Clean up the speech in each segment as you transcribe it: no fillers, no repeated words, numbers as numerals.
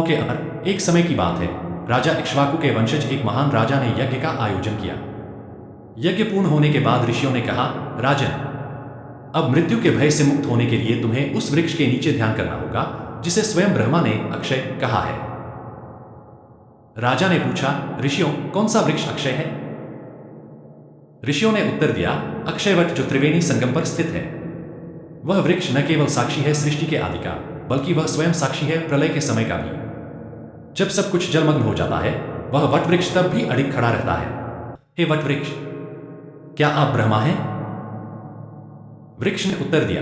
के अंदर एक समय की बात है। राजा इक्ष्वाकु के वंशज एक महान राजा ने यज्ञ का आयोजन किया। यज्ञ पूर्ण होने के बाद ऋषियों ने कहा, राजन, अब मृत्यु के भय से मुक्त होने के लिए तुम्हें उस वृक्ष के नीचे ध्यान करना होगा जिसे स्वयं ब्रह्मा ने अक्षय कहा है। राजा ने पूछा, ऋषियों, कौन सा वृक्ष अक्षय है? ऋषियों ने उत्तर दिया, अक्षयवट जो त्रिवेणी संगम पर स्थित है। वह वृक्ष न केवल साक्षी है सृष्टि के आदि का, बल्कि वह स्वयं साक्षी है प्रलय के समय का भी। जब सब कुछ जलमग्न हो जाता है, वह वट वृक्ष तब भी अडिग खड़ा रहता है। हे वट वृक्ष, क्या आप ब्रह्मा हैं? वृक्ष ने उत्तर दिया,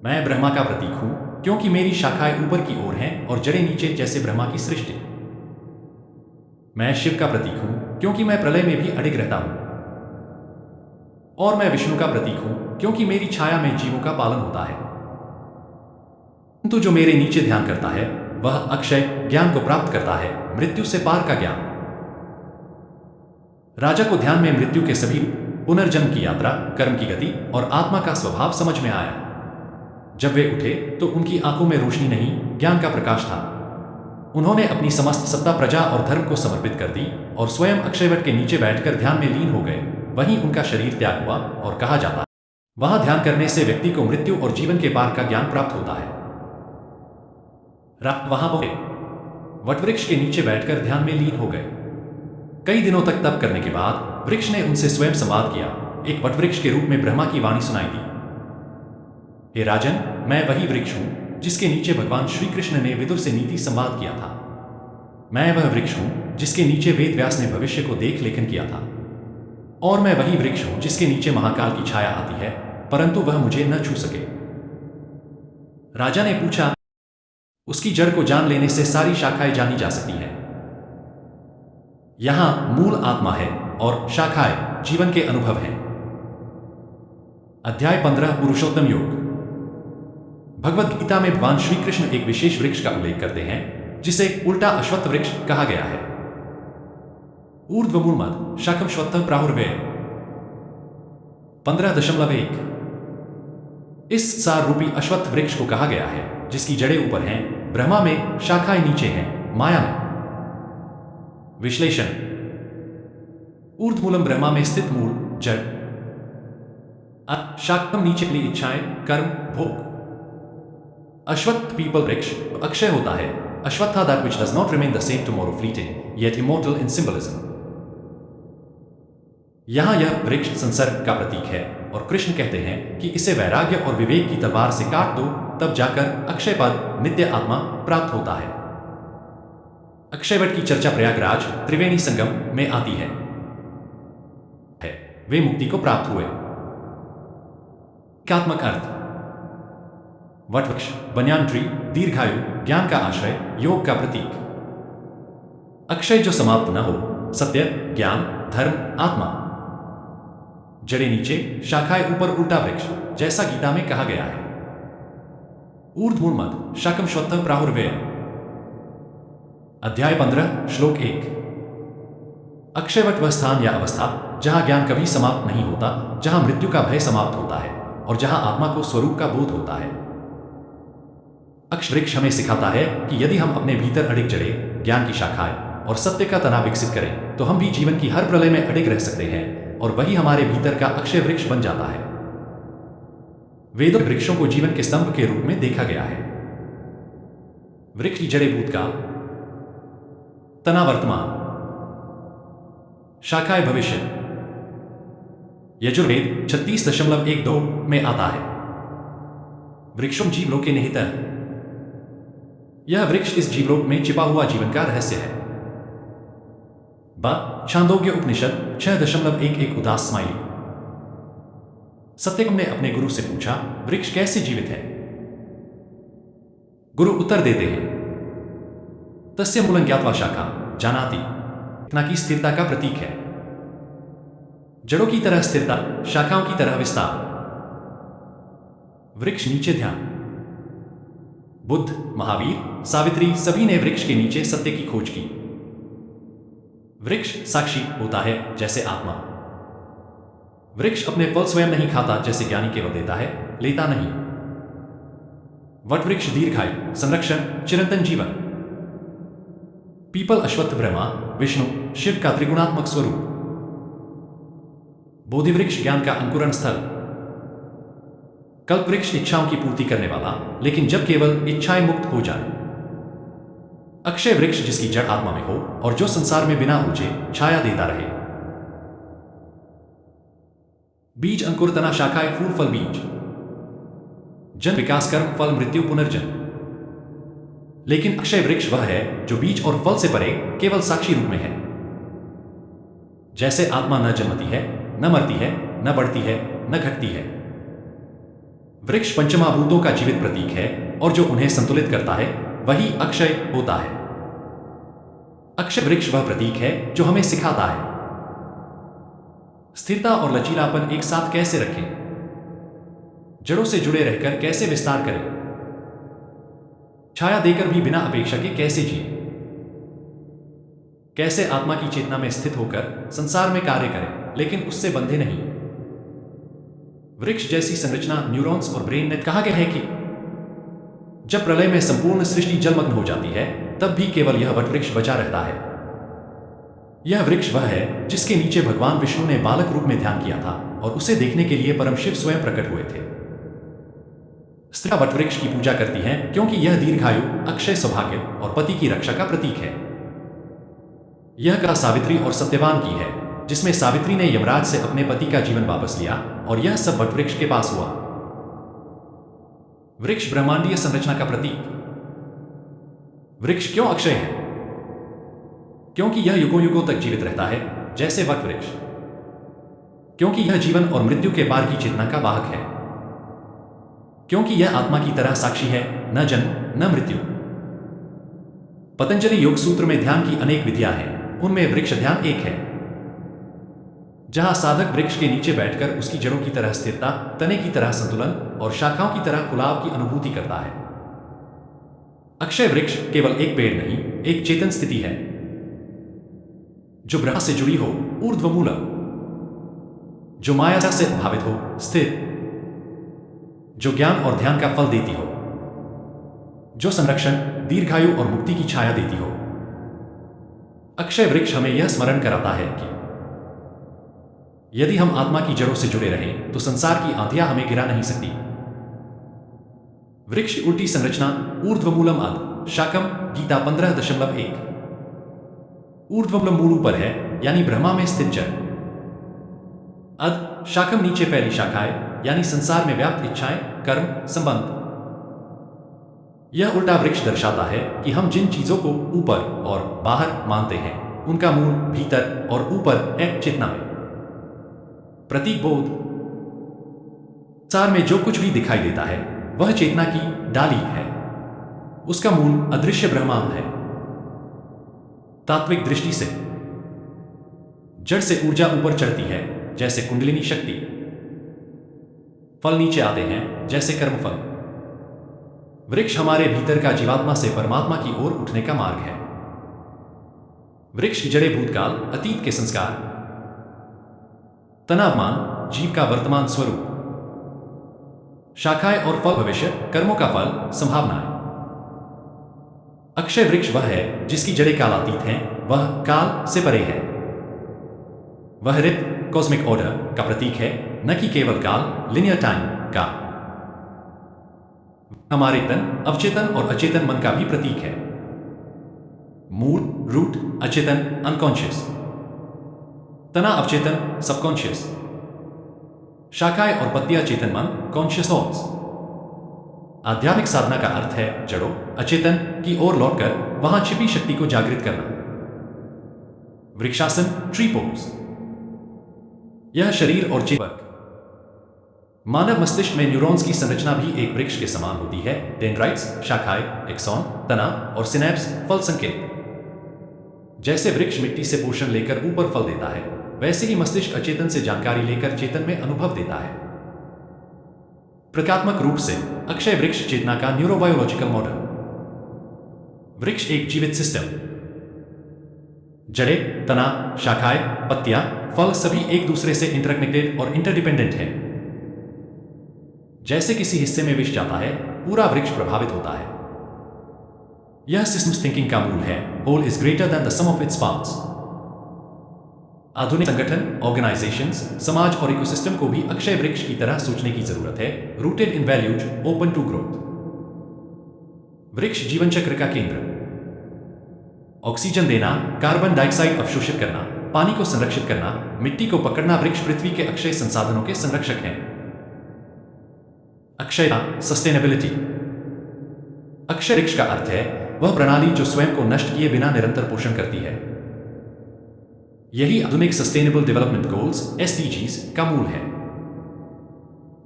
मैं ब्रह्मा का प्रतीक हूं, क्योंकि मेरी शाखाएं ऊपर की ओर हैं और जड़ें नीचे, जैसे ब्रह्मा की सृष्टि। मैं शिव का प्रतीक हूं, क्योंकि मैं प्रलय में भी अडिग रहता हूं। और मैं विष्णु का प्रतीक हूं, क्योंकि मेरी छाया में जीवों का पालन होता है। किंतु जो मेरे नीचे ध्यान करता है, वह अक्षय ज्ञान को प्राप्त करता है, मृत्यु से पार का ज्ञान। राजा को ध्यान में मृत्यु के सभी पुनर्जन्म की यात्रा, कर्म की गति और आत्मा का स्वभाव समझ में आया। जब वे उठे तो उनकी आंखों में रोशनी नहीं, ज्ञान का प्रकाश था। उन्होंने अपनी समस्त सत्ता प्रजा और धर्म को समर्पित कर दी और स्वयं अक्षयवट के नीचे बैठकर ध्यान में लीन हो गए। वहीं उनका शरीर त्याग हुआ और कहा जाता है, वहां ध्यान करने से व्यक्ति को मृत्यु और जीवन के पार का ज्ञान प्राप्त होता है। वहां पहुंचे, वटवृक्ष के नीचे बैठकर ध्यान में लीन हो गए। कई दिनों तक तप करने के बाद वृक्ष ने उनसे स्वयं संवाद किया। एक वटवृक्ष के रूप में ब्रह्मा की वाणी सुनाई दी, हे राजन, मैं वही वृक्ष हूं जिसके नीचे भगवान श्री कृष्ण ने विदुर से नीति संवाद किया था। मैं वह वृक्ष हूं जिसके नीचे वेद व्यास ने भविष्य को देख लेखन किया था। और मैं वही वृक्ष हूं जिसके नीचे महाकाल की छाया आती है, परंतु वह मुझे न छू सके। राजा ने पूछा, उसकी जड़ को जान लेने से सारी शाखाएं जानी जा सकती हैं। यहां मूल आत्मा है और शाखाएं जीवन के अनुभव हैं। अध्याय 15 पुरुषोत्तम योग। भगवद गीता में भगवान श्री कृष्ण एक विशेष वृक्ष का उल्लेख करते हैं जिसे उल्टा अश्वत्थ वृक्ष कहा गया है। ऊर्ध्वमूलमद शाकम श्वत्थ प्राहुर्व्यय 15.1। इस सार रूपी अश्वत्थ वृक्ष को कहा गया है जिसकी जड़ें ऊपर हैं, ब्रह्मा में, शाखाएं नीचे हैं, माया में। विश्लेषण। ऊर्ध्वमूलम ब्रह्मा में स्थित मूल जड़, शाकम नीचे की इच्छाएं, कर्म, भोग। अश्वत्थ पीपल वृक्ष अक्षय होता है। अश्वत्था that which does not remain the same tomorrow fleeting, yet immortal in symbolism। यहां यह वृक्ष संसर्ग का प्रतीक है और कृष्ण कहते हैं कि इसे वैराग्य और विवेक की तलवार से काट दो, तब जाकर अक्षय पद, नित्य आत्मा प्राप्त होता है। अक्षयवट की चर्चा प्रयागराज त्रिवेणी संगम में आती है। वे मुक्ति को प्राप्त हुए। एकात्मक अर्थ। वटवृक्ष, बन्यान ट्री, दीर्घायु, ज्ञान का आश्रय, योग का प्रतीक। अक्षय जो समाप्त न हो, सत्य, ज्ञान, धर्म, आत्मा। जड़ें नीचे, शाखाएं ऊपर, उल्टा वृक्ष, जैसा गीता में कहा गया है। ऊर्ध्वमूलमद शाकम श्वत्थ प्राहुर्व्यय। अध्याय 15 श्लोक 1। अक्षयवट वह स्थान या अवस्था जहां ज्ञान कभी समाप्त नहीं होता, जहां मृत्यु का भय समाप्त होता है और जहां आत्मा को स्वरूप का बोध होता है। अक्षवृक्ष हमें सिखाता है कि यदि हम अपने भीतर अडिग जड़ें, ज्ञान की शाखाएं और सत्य का तना विकसित करें, तो हम भी जीवन की हर प्रलय में अडिग रह सकते हैं और वही हमारे भीतर का अक्षय वृक्ष बन जाता है। वेदों में वृक्षों को जीवन के स्तंभ के रूप में देखा गया है। वृक्ष की जड़ें भूतकाल, तना वर्तमान, शाखाएं भविष्य। यजुर्वेद 36.12 में आता है, वृक्षों जीवलोके निहितः। यह वृक्ष इस जीवलोक में छिपा हुआ जीवन का रहस्य है। छांदोग्य उपनिषद 6.11 उदास स्माइली। सत्यकम ने अपने गुरु से पूछा, वृक्ष कैसे जीवित है? गुरु उत्तर देते हैं, तस्य मूलं ज्ञात्वा शाखा जानाति, इतना की स्थिरता का प्रतीक है। जड़ों की तरह स्थिरता, शाखाओं की तरह विस्तार। वृक्ष नीचे ध्यान। बुद्ध, महावीर, सावित्री सभी ने वृक्ष के नीचे सत्य की खोज की। वृक्ष साक्षी होता है जैसे आत्मा। वृक्ष अपने फल स्वयं नहीं खाता जैसे ज्ञानी केवल देता है, लेता नहीं। वटवृक्ष दीर्घायु, संरक्षण, चिरंतन जीवन। पीपल अश्वत्थ ब्रह्मा विष्णु शिव का त्रिगुणात्मक स्वरूप। बोधिवृक्ष ज्ञान का अंकुरण स्थल। कल्पवृक्ष इच्छाओं की पूर्ति करने वाला, लेकिन जब केवल इच्छाएं मुक्त हो जाए। अक्षय वृक्ष जिसकी जड़ आत्मा में हो और जो संसार में बिना ऊंचे छाया देता रहे। बीज अंकुर तना शाखाएं फूल फल बीज। जन्म विकास कर्म फल मृत्यु पुनर्जन्म। लेकिन अक्षय वृक्ष वह है जो बीज और फल से परे केवल साक्षी रूप में है। जैसे आत्मा न जन्मती है, न मरती है, न बढ़ती है, न घटती है। वृक्ष पंचमहाभूतों का जीवित प्रतीक है और जो उन्हें संतुलित करता है वही अक्षय होता है। अक्षय वृक्ष वह प्रतीक है जो हमें सिखाता है स्थिरता और लचीलापन एक साथ कैसे रखें, जड़ों से जुड़े रहकर कैसे विस्तार करें, छाया देकर भी बिना अपेक्षा के कैसे जिए, कैसे आत्मा की चेतना में स्थित होकर संसार में कार्य करें लेकिन उससे बंधे नहीं। वृक्ष जैसी संरचना न्यूरॉन्स और ब्रेन नेट कहा गया है कि जब प्रलय में संपूर्ण सृष्टि जलमग्न हो जाती है तब भी केवल यह वटवृक्ष बचा रहता है। यह वृक्ष वह है जिसके नीचे भगवान विष्णु ने बालक रूप में ध्यान किया था और उसे देखने के लिए परम शिव स्वयं प्रकट हुए थे। स्त्रियां वटवृक्ष की पूजा करती हैं क्योंकि यह दीर्घायु, अक्षय सौभाग्य और पति की रक्षा का प्रतीक है। यह कथा सावित्री और सत्यवान की है, जिसमें सावित्री ने यमराज से अपने पति का जीवन वापस लिया और यह सब वटवृक्ष के पास हुआ। वृक्ष ब्रह्मांडीय संरचना का प्रतीक। वृक्ष क्यों अक्षय है? क्योंकि यह युगों युगों तक जीवित रहता है, जैसे वटवृक्ष। क्योंकि यह जीवन और मृत्यु के पार की चेतना का वाहक है। क्योंकि यह आत्मा की तरह साक्षी है, न जन्म न मृत्यु। पतंजलि योग सूत्र में ध्यान की अनेक विधियां हैं, उनमें वृक्ष ध्यान एक है, जहां साधक वृक्ष के नीचे बैठकर उसकी जड़ों की तरह स्थिरता, तने की तरह संतुलन और शाखाओं की तरह खुलाव की अनुभूति करता है। अक्षय वृक्ष केवल एक पेड़ नहीं, एक चेतन स्थिति है जो ब्रह्मा से जुड़ी हो, ऊर्ध्वमूलम, जो माया से प्रभावित हो, स्थिर, जो ज्ञान और ध्यान का फल देती हो, जो संरक्षण, दीर्घायु और मुक्ति की छाया देती हो। अक्षय वृक्ष हमें यह स्मरण कराता है कि यदि हम आत्मा की जड़ों से जुड़े रहें तो संसार की आंधियां हमें गिरा नहीं सकती। वृक्ष की उल्टी संरचना ऊर्ध्वमूलम अध शाकम गीता 15.1। ऊर्ध्वमूलम मूल ऊपर है, यानी ब्रह्मा में स्थित जड़। अध शाकम नीचे फैली शाखाएं, यानी संसार में व्याप्त इच्छाएं, कर्म, संबंध। यह उल्टा वृक्ष दर्शाता है कि हम जिन चीजों को ऊपर और बाहर मानते हैं उनका मूल भीतर और ऊपर है, चेतना में। प्रतीक बोध। संसार में जो कुछ भी दिखाई देता है वह चेतना की डाली है, उसका मूल अदृश्य ब्रह्मांड है। तात्विक दृष्टि से जड़ से ऊर्जा ऊपर चढ़ती है, जैसे कुंडलिनी शक्ति। फल नीचे आते हैं, जैसे कर्मफल। वृक्ष हमारे भीतर का जीवात्मा से परमात्मा की ओर उठने का मार्ग है। वृक्ष की जड़ें भूतकाल, अतीत के संस्कार। तनावमान, जीव का वर्तमान स्वरूप। शाखाएं और फल भविष्य, कर्मों का फल, संभावनाएं। अक्षय वृक्ष वह है जिसकी जड़ें कालातीत हैं, वह काल से परे है। वह ऋत, कॉस्मिक ऑर्डर का प्रतीक है, न कि केवल काल, लिनियर टाइम का। हमारे तन, अवचेतन और अचेतन मन का भी प्रतीक है। मूल, रूट, अचेतन, अनकॉन्शियस। तना अवचेतन, सबकॉन्शियस। शाखाएं और पत्तियां चेतन मन, कॉन्शियस थॉट्स। आध्यात्मिक साधना का अर्थ है जड़ों, अचेतन की ओर लौटकर वहां छिपी शक्ति को जागृत करना। Vrikshasana, tree pose. यह शरीर और चेतन। मानव मस्तिष्क में न्यूरॉन्स की संरचना भी एक वृक्ष के समान होती है। डेंड्राइट्स, शाखाएं, एक्सॉन, तना और सिनेप्स, फल संकेत। जैसे वृक्ष मिट्टी से पोषण लेकर ऊपर फल देता है, वैसे ही मस्तिष्क अचेतन से जानकारी लेकर चेतन में अनुभव देता है। प्रतीकात्मक रूप से अक्षय वृक्ष चेतना का न्यूरोबायोलॉजिकल मॉडल। वृक्ष एक जीवित सिस्टम। जड़ें, तना, शाखाएं, पत्तियां, फल सभी एक दूसरे से इंटरकनेक्टेड और इंटरडिपेंडेंट हैं। जैसे किसी हिस्से में विष जाता है पूरा वृक्ष प्रभावित होता है। यह सिस्टम्स थिंकिंग का मूल है। Whole is greater than the sum of its parts. आधुनिक संगठन, ऑर्गेनाइजेशंस, समाज और इकोसिस्टम को भी अक्षय वृक्ष की तरह सोचने की जरूरत है, rooted in values, open to growth. वृक्ष जीवन चक्र का केंद्र। ऑक्सीजन देना, कार्बन डाइऑक्साइड अवशोषित करना, पानी को संरक्षित करना, मिट्टी को पकड़ना। वृक्ष पृथ्वी के अक्षय संसाधनों के संरक्षक हैं। अक्षयता, सस्टेनेबिलिटी। अक्षय वृक्ष का अर्थ है वह प्रणाली जो स्वयं को नष्ट किए बिना निरंतर पोषण करती है। यही आधुनिक सस्टेनेबल डेवलपमेंट गोल्स (SDGs) का मूल है।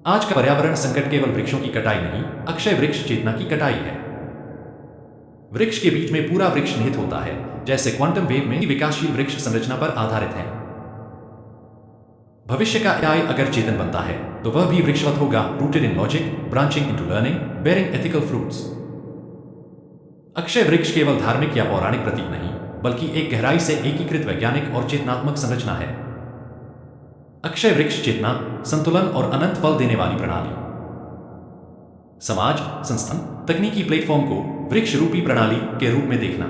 आज का पर्यावरण संकट केवल वृक्षों की कटाई नहीं, अक्षय वृक्ष चेतना की कटाई है। वृक्ष के बीच में पूरा वृक्ष निहित होता है, जैसे क्वांटम वेव में विकासशील वृक्ष संरचना पर आधारित है। भविष्य का AI अगर चेतन बनता है तो वह भी वृक्षवत होगा, rooted in logic, branching into learning, bearing ethical fruits. Akshay वृक्ष केवल धार्मिक या पौराणिक प्रतीक नहीं, बल्कि एक गहराई से एकीकृत वैज्ञानिक और चेतनात्मक संरचना है। अक्षय वृक्ष चेतना, संतुलन और अनंत फल देने वाली प्रणाली। समाज, संस्थान, तकनीकी प्लेटफॉर्म को वृक्ष रूपी प्रणाली के रूप में देखना।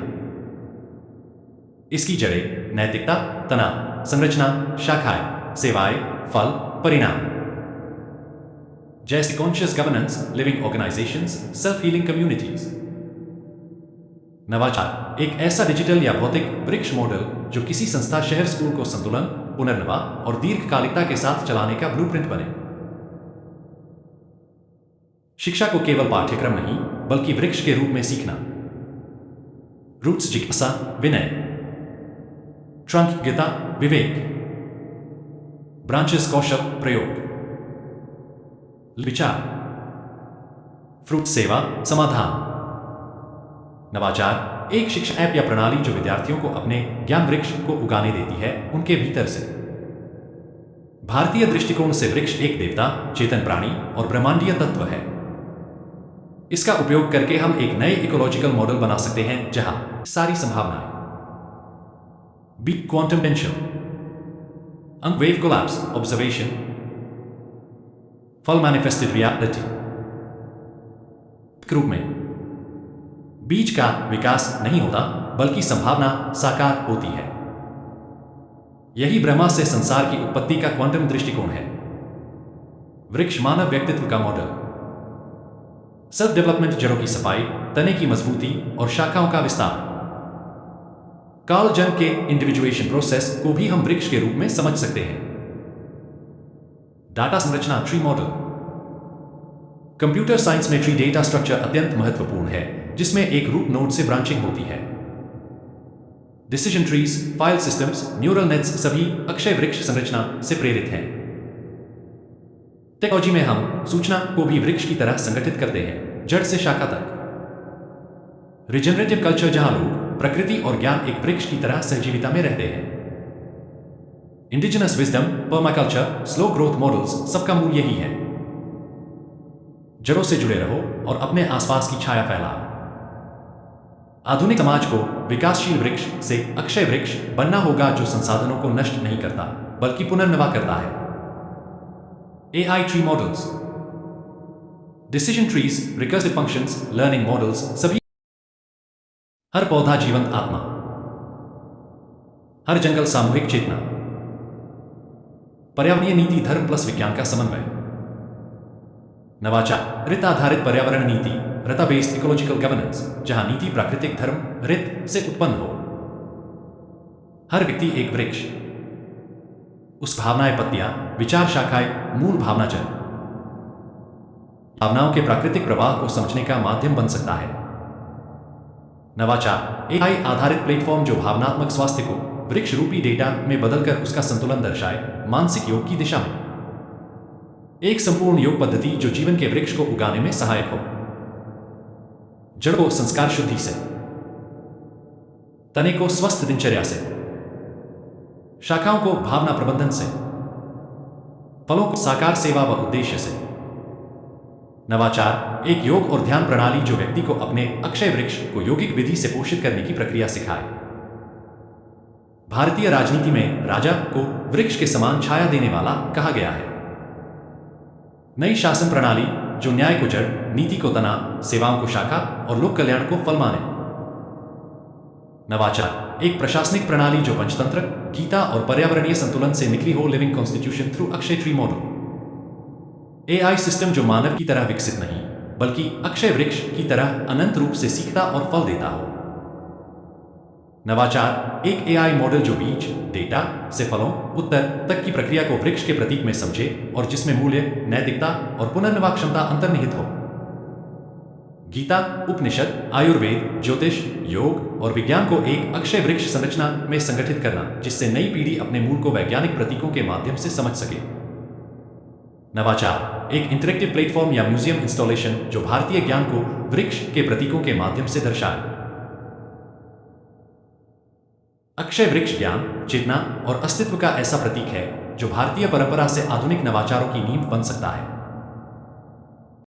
इसकी जड़ें, नैतिकता, तना, संरचना, शाखाएं, सेवाएं, फल, परिणाम, जैसे conscious governance, living organisations, self healing communities. नवाचार, एक ऐसा डिजिटल या भौतिक वृक्ष मॉडल जो किसी संस्था, शहर, स्कूल को संतुलन, पुनर्नवाह और दीर्घकालिकता के साथ चलाने का ब्लूप्रिंट बने। शिक्षा को केवल पाठ्यक्रम नहीं, बल्कि वृक्ष के रूप में सीखना। रूट्स जिज्ञासा, विनय, ट्रंक गीता, विवेक, ब्रांचेस कौशल, प्रयोग, विचार, फ्रूट सेवा, समाधान। नवाचार, एक शिक्षा ऐप या प्रणाली जो विद्यार्थियों को अपने ज्ञान वृक्ष को उगाने देती है उनके भीतर से। भारतीय दृष्टिकोण से वृक्ष एक देवता, चेतन प्राणी और ब्रह्मांडीय तत्व है। इसका उपयोग करके हम एक नए इकोलॉजिकल मॉडल बना सकते हैं जहां सारी संभावनाएं बी क्वांटम टेंशन, अंक वेव कोलैप्स, ऑब्जर्वेशन, फल मैनिफेस्टेड रियलिटी रूप में। बीज का विकास नहीं होता, बल्कि संभावना साकार होती है। यही ब्रह्मा से संसार की उत्पत्ति का क्वांटम दृष्टिकोण है। वृक्ष मानव व्यक्तित्व का मॉडल। सेल्फ डेवलपमेंट, जड़ों की सफाई, तने की मजबूती और शाखाओं का विस्तार। कार्ल जंग के इंडिविजुएशन प्रोसेस को भी हम वृक्ष के रूप में समझ सकते हैं। डाटा संरचना, ट्री मॉडल। कंप्यूटर साइंस में ट्री डेटा स्ट्रक्चर अत्यंत महत्वपूर्ण है, जिसमें एक रूट नोड से ब्रांचिंग होती है। Decision trees, file systems, neural nets सभी अक्षय वृक्ष संरचना से प्रेरित हैं। टेक्नोलॉजी में हम सूचना को भी वृक्ष की तरह संगठित करते हैं, जड़ से शाखा तक। रिजनरेटिव कल्चर, जहां लोग, प्रकृति और ज्ञान एक वृक्ष की तरह सहजीविता में रहते हैं। Indigenous wisdom, permaculture, slow growth models, सबका मूल यही है। जड़ों से जुड़े रहो और अपने आसपास की छाया फैलाओ। आधुनिक समाज को विकासशील वृक्ष से अक्षय वृक्ष बनना होगा जो संसाधनों को नष्ट नहीं करता, बल्कि पुनर्नवा करता है। AI tree models, decision trees, recursive functions, learning models सभी। हर पौधा जीवंत आत्मा, हर जंगल सामूहिक चेतना। पर्यावरणीय नीति, धर्म प्लस विज्ञान का समन्वय। नवाचार, रित आधारित पर्यावरण नीति, रता बेस्ड इकोलॉजिकल गवर्नेंस, जहां नीति प्राकृतिक धर्म रित से उत्पन्न हो। हर व्यक्ति एक वृक्ष, उस भावनाएं पत्तियां, विचार शाखाएं, मूल भावना जल। भावनाओं के प्राकृतिक प्रवाह को समझने का माध्यम बन सकता है। नवाचार, AI आधारित प्लेटफॉर्म जो भावनात्मक स्वास्थ्य को वृक्ष रूपी डेटा में बदलकर उसका संतुलन दर्शाए, मानसिक योग की दिशा में। एक संपूर्ण योग पद्धति जो जीवन के वृक्ष को उगाने में सहायक हो। जड़ को संस्कार शुद्धि से, तने को स्वस्थ दिनचर्या से, शाखाओं को भावना प्रबंधन से, फलों को साकार सेवा व उद्देश्य से। नवाचार, एक योग और ध्यान प्रणाली जो व्यक्ति को अपने अक्षय वृक्ष को यौगिक विधि से पोषित करने की प्रक्रिया सिखाए। भारतीय राजनीति में राजा को वृक्ष के समान छाया देने वाला कहा गया है। नई शासन प्रणाली, जो न्याय को जड़, नीति को तना, सेवाओं को शाखा और लोक कल्याण को फल माने। नवाचार एक प्रशासनिक प्रणाली जो पंचतंत्र, गीता और पर्यावरणीय संतुलन से निकली हो, living constitution through Akshay tree model. AI system जो मानव की तरह विकसित नहीं बल्कि अक्षय वृक्ष की तरह अनंत रूप से सीखता और फल देता हो। नवाचार एक एआई मॉडल जो बीज, डेटा से फलों, उत्तर तक की प्रक्रिया को वृक्ष के प्रतीक में समझे और जिसमें मूल्य, नैतिकता और पुनर्निर्वाह क्षमता अंतर्निहित हो। गीता, उपनिषद, आयुर्वेद, ज्योतिष, योग और विज्ञान को एक अक्षय वृक्ष संरचना में संगठित करना जिससे नई पीढ़ी अपने मूल को वैज्ञानिक प्रतीकों के माध्यम से समझ सके। नवाचार एक इंटरेक्टिव प्लेटफॉर्म या म्यूजियम इंस्टॉलेशन जो भारतीय ज्ञान को वृक्ष के प्रतीकों के माध्यम से दर्शाए। अक्षय वृक्ष ज्ञान, चेतना और अस्तित्व का ऐसा प्रतीक है जो भारतीय परंपरा से आधुनिक नवाचारों की नींव बन सकता है।